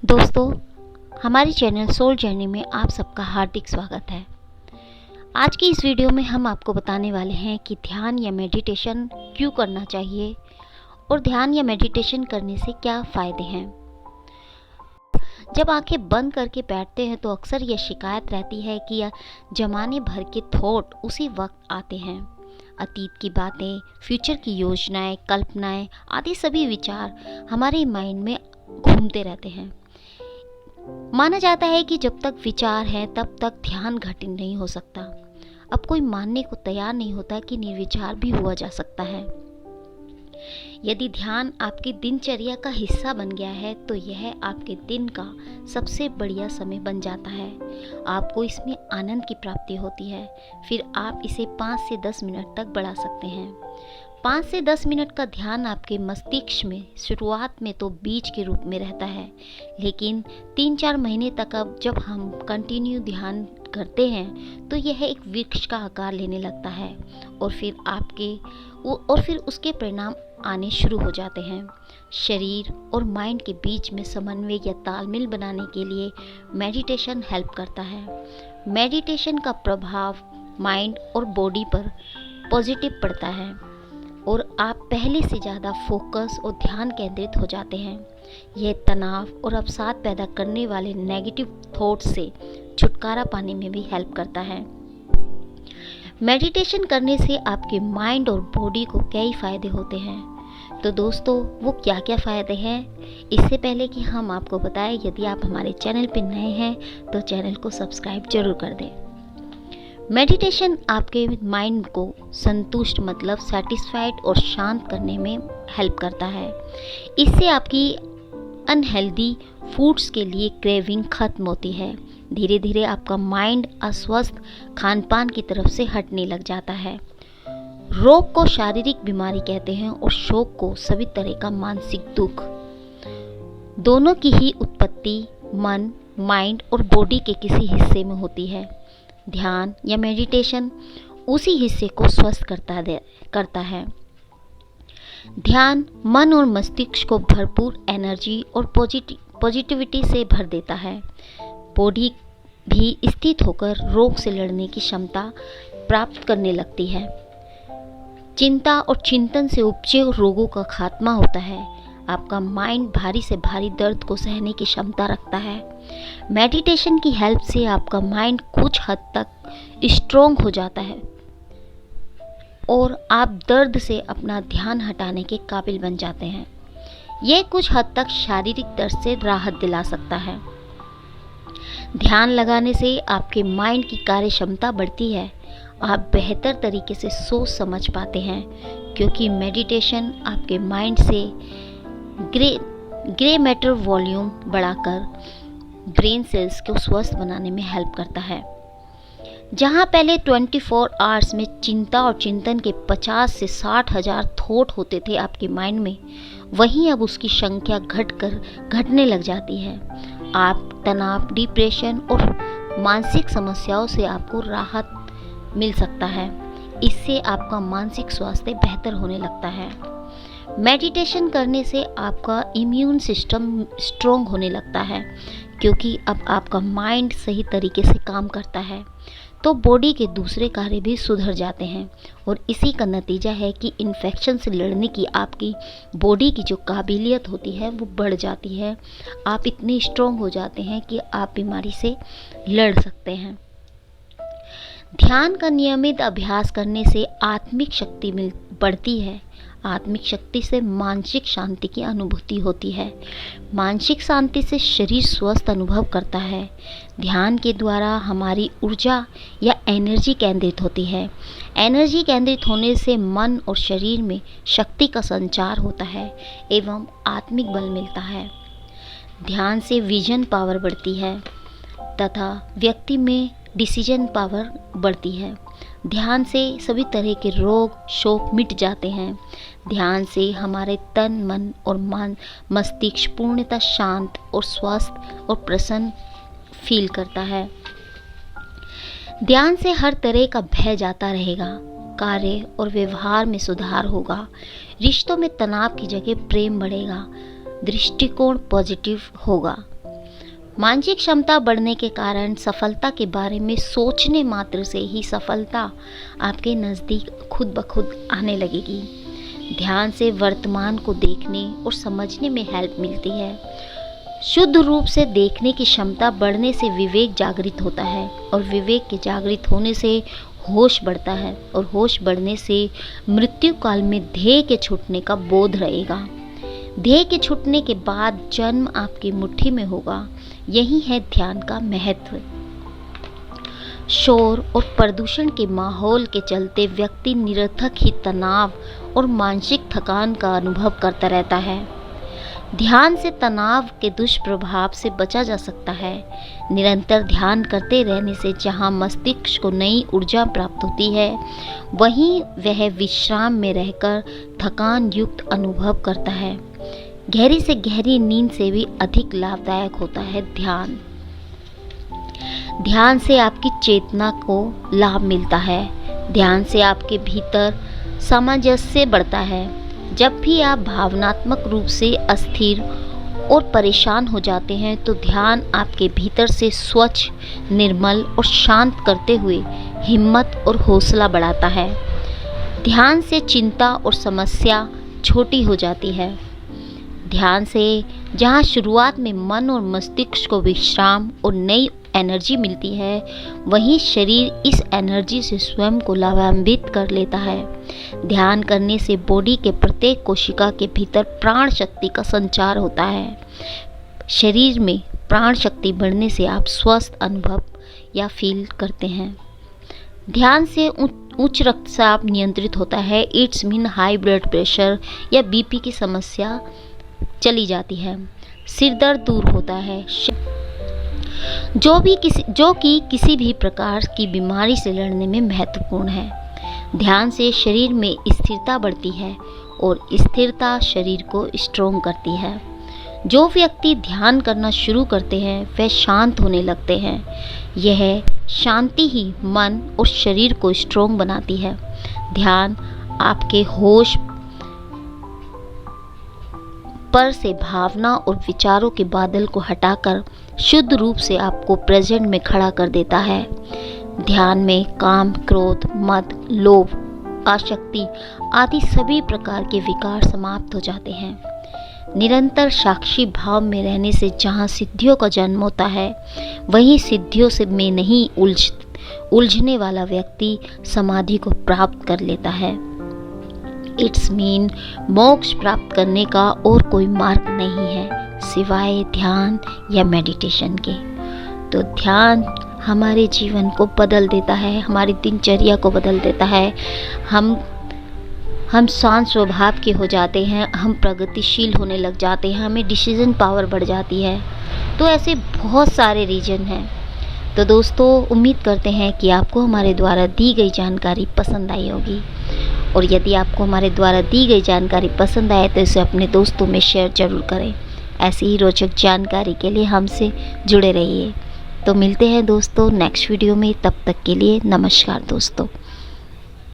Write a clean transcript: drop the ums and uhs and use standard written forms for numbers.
दोस्तों, हमारे channel soul journey में आप सबका हार्दिक स्वागत है। आज की इस वीडियो में हम आपको बताने वाले हैं कि ध्यान या मेडिटेशन क्यों करना चाहिए और ध्यान या मेडिटेशन करने से क्या फ़ायदे हैं। जब आंखें बंद करके बैठते हैं तो अक्सर यह शिकायत रहती है कि यह ज़माने भर के थॉट उसी वक्त आते हैं। अतीत की बातें, फ्यूचर की योजनाएं, कल्पनाएं आदि सभी विचार हमारे माइंड में घूमते रहते हैं। माना जाता है कि जब तक विचार है तब तक ध्यान घटित नहीं हो सकता। अब कोई मानने को तैयार नहीं होता कि निर्विचार भी हुआ जा सकता है। यदि ध्यान आपकी दिनचर्या का हिस्सा बन गया है तो यह आपके दिन का सबसे बढ़िया समय बन जाता है। आपको इसमें आनंद की प्राप्ति होती है। फिर आप इसे 5 से 10 मिनट तक बढ़ा सकते हैं। 5 से 10 मिनट का ध्यान आपके मस्तिष्क में शुरुआत में तो बीज के रूप में रहता है, लेकिन 3-4 महीने तक अब जब हम कंटिन्यू ध्यान करते हैं तो यह एक वृक्ष का आकार लेने लगता है और फिर उसके परिणाम आने शुरू हो जाते हैं। शरीर और माइंड के बीच में समन्वय या तालमेल बनाने के लिए मेडिटेशन हेल्प करता है। मेडिटेशन का प्रभाव माइंड और बॉडी पर पॉजिटिव पड़ता है और आप पहले से ज़्यादा फोकस और ध्यान केंद्रित हो जाते हैं। यह तनाव और अवसाद पैदा करने वाले नेगेटिव थॉट से छुटकारा पाने में भी हेल्प करता है। मेडिटेशन करने से आपके माइंड और बॉडी को कई फ़ायदे होते हैं। तो दोस्तों, वो क्या क्या फ़ायदे हैं, इससे पहले कि हम आपको बताएं, यदि आप हमारे चैनल पर नए हैं तो चैनल को सब्सक्राइब जरूर कर दें। मेडिटेशन आपके माइंड को संतुष्ट मतलब सेटिस्फाइड और शांत करने में हेल्प करता है। इससे आपकी अनहेल्दी फूड्स के लिए क्रेविंग खत्म होती है। धीरे धीरे आपका माइंड अस्वस्थ खान पान की तरफ से हटने लग जाता है। रोग को शारीरिक बीमारी कहते हैं और शोक को सभी तरह का मानसिक दुख। दोनों की ही उत्पत्ति मन, माइंड और बॉडी के किसी हिस्से में होती है। ध्यान या मेडिटेशन उसी हिस्से को स्वस्थ करता है। ध्यान मन और मस्तिष्क को भरपूर एनर्जी और पॉजिटिविटी से भर देता है। बॉडी भी स्थित होकर रोग से लड़ने की क्षमता प्राप्त करने लगती है। चिंता और चिंतन से उपजे रोगों का खात्मा होता है। आपका माइंड भारी से भारी दर्द को सहने की क्षमता रखता है। मेडिटेशन की हेल्प से आपका माइंड कुछ हद तक स्ट्रोंग हो जाता है और आप दर्द से अपना ध्यान हटाने के काबिल बन जाते हैं। यह कुछ हद तक शारीरिक दर्द से राहत दिला सकता है। ध्यान लगाने से आपके माइंड की कार्य क्षमता बढ़ती है। आप बेहतर तरीके से सोच समझ पाते हैं, क्योंकि मेडिटेशन आपके माइंड से ग्रे मैटर वॉल्यूम बढ़ाकर ब्रेन सेल्स को स्वस्थ बनाने में हेल्प करता है। जहां पहले 24 आवर्स में चिंता और चिंतन के 50 से 60 हजार थॉट होते थे आपके माइंड में, वहीं अब उसकी संख्या घटने लग जाती है। आप तनाव, डिप्रेशन और मानसिक समस्याओं से आपको राहत मिल सकता है। इससे आपका मानसिक स्वास्थ्य बेहतर होने लगता है। मेडिटेशन करने से आपका इम्यून सिस्टम स्ट्रोंग होने लगता है, क्योंकि अब आपका माइंड सही तरीके से काम करता है तो बॉडी के दूसरे कार्य भी सुधर जाते हैं और इसी का नतीजा है कि इन्फेक्शन से लड़ने की आपकी बॉडी की जो काबिलियत होती है वो बढ़ जाती है। आप इतने स्ट्रोंग हो जाते हैं कि आप बीमारी से लड़ सकते हैं। ध्यान का नियमित अभ्यास करने से आत्मिक शक्ति बढ़ती है। आत्मिक शक्ति से मानसिक शांति की अनुभूति होती है। मानसिक शांति से शरीर स्वस्थ अनुभव करता है। ध्यान के द्वारा हमारी ऊर्जा या एनर्जी केंद्रित होती है। एनर्जी केंद्रित होने से मन और शरीर में शक्ति का संचार होता है एवं आत्मिक बल मिलता है। ध्यान से विजन पावर बढ़ती है तथा व्यक्ति में डिसीजन पावर बढ़ती है। ध्यान से सभी तरह के रोग शोक मिट जाते हैं। ध्यान से हमारे तन, मन और मस्तिष्क पूर्णतः शांत और स्वस्थ और प्रसन्न फील करता है। ध्यान से हर तरह का भय जाता रहेगा। कार्य और व्यवहार में सुधार होगा। रिश्तों में तनाव की जगह प्रेम बढ़ेगा। दृष्टिकोण पॉजिटिव होगा। मानसिक क्षमता बढ़ने के कारण सफलता के बारे में सोचने मात्र से ही सफलता आपके नज़दीक खुद ब खुद आने लगेगी। ध्यान से वर्तमान को देखने और समझने में हेल्प मिलती है। शुद्ध रूप से देखने की क्षमता बढ़ने से विवेक जागृत होता है और विवेक के जागृत होने से होश बढ़ता है और होश बढ़ने से मृत्यु काल में ध्येय के छूटने का बोध रहेगा। ध्येय के छूटने के बाद जन्म आपकी मुट्ठी में होगा। यही है ध्यान का महत्व। शोर और प्रदूषण के माहौल के चलते व्यक्ति निरर्थक ही तनाव और मानसिक थकान का अनुभव करता रहता है। ध्यान से तनाव के दुष्प्रभाव से बचा जा सकता है। निरंतर ध्यान करते रहने से जहाँ मस्तिष्क को नई ऊर्जा प्राप्त होती है, वहीं वह विश्राम में रहकर थकान युक्त अनुभव करता है। गहरी से गहरी नींद से भी अधिक लाभदायक होता है ध्यान। ध्यान से आपकी चेतना को लाभ मिलता है। ध्यान से आपके भीतर सामंजस्य बढ़ता है। जब भी आप भावनात्मक रूप से अस्थिर और परेशान हो जाते हैं तो ध्यान आपके भीतर से स्वच्छ, निर्मल और शांत करते हुए हिम्मत और हौसला बढ़ाता है। ध्यान से चिंता और समस्या छोटी हो जाती है। ध्यान से जहाँ शुरुआत में मन और मस्तिष्क को विश्राम और नई एनर्जी मिलती है, वहीं शरीर इस एनर्जी से स्वयं को लाभान्वित कर लेता है। ध्यान करने से बॉडी के प्रत्येक कोशिका के भीतर प्राण शक्ति का संचार होता है। शरीर में प्राण शक्ति बढ़ने से आप स्वस्थ अनुभव या फील करते हैं। ध्यान से उच्च रक्तचाप नियंत्रित होता है। It's mean high blood pressure या बीपी की समस्या चली जाती है। सिर दर्द दूर होता है, जो कि किसी भी प्रकार की बीमारी से लड़ने में महत्वपूर्ण है। ध्यान से शरीर में स्थिरता बढ़ती है और स्थिरता शरीर को स्ट्रोंग करती है। जो व्यक्ति ध्यान करना शुरू करते हैं वे शांत होने लगते हैं। यह शांति ही मन और शरीर को स्ट्रोंग बनाती है। ध्यान आपके होश पर से भावना और विचारों के बादल को हटाकर शुद्ध रूप से आपको प्रेजेंट में खड़ा कर देता है। ध्यान में काम, क्रोध, मद, लोभ, आसक्ति आदि सभी प्रकार के विकार समाप्त हो जाते हैं। निरंतर साक्षी भाव में रहने से जहाँ सिद्धियों का जन्म होता है, वहीं सिद्धियों से में नहीं उलझने वाला व्यक्ति समाधि को प्राप्त कर लेता है। इट्स मीन मोक्ष प्राप्त करने का और कोई मार्ग नहीं है सिवाय ध्यान या मेडिटेशन के। तो ध्यान हमारे जीवन को बदल देता है, हमारी दिनचर्या को बदल देता है। हम शांत स्वभाव के हो जाते हैं, हम प्रगतिशील होने लग जाते हैं, हमें डिसीजन पावर बढ़ जाती है। तो ऐसे बहुत सारे रीजन हैं। तो दोस्तों, उम्मीद करते हैं कि आपको हमारे द्वारा दी गई जानकारी पसंद आई होगी, और यदि आपको हमारे द्वारा दी गई जानकारी पसंद आए तो इसे अपने दोस्तों में शेयर जरूर करें। ऐसी ही रोचक जानकारी के लिए हमसे जुड़े रहिए। तो मिलते हैं दोस्तों नेक्स्ट वीडियो में। तब तक के लिए नमस्कार दोस्तों।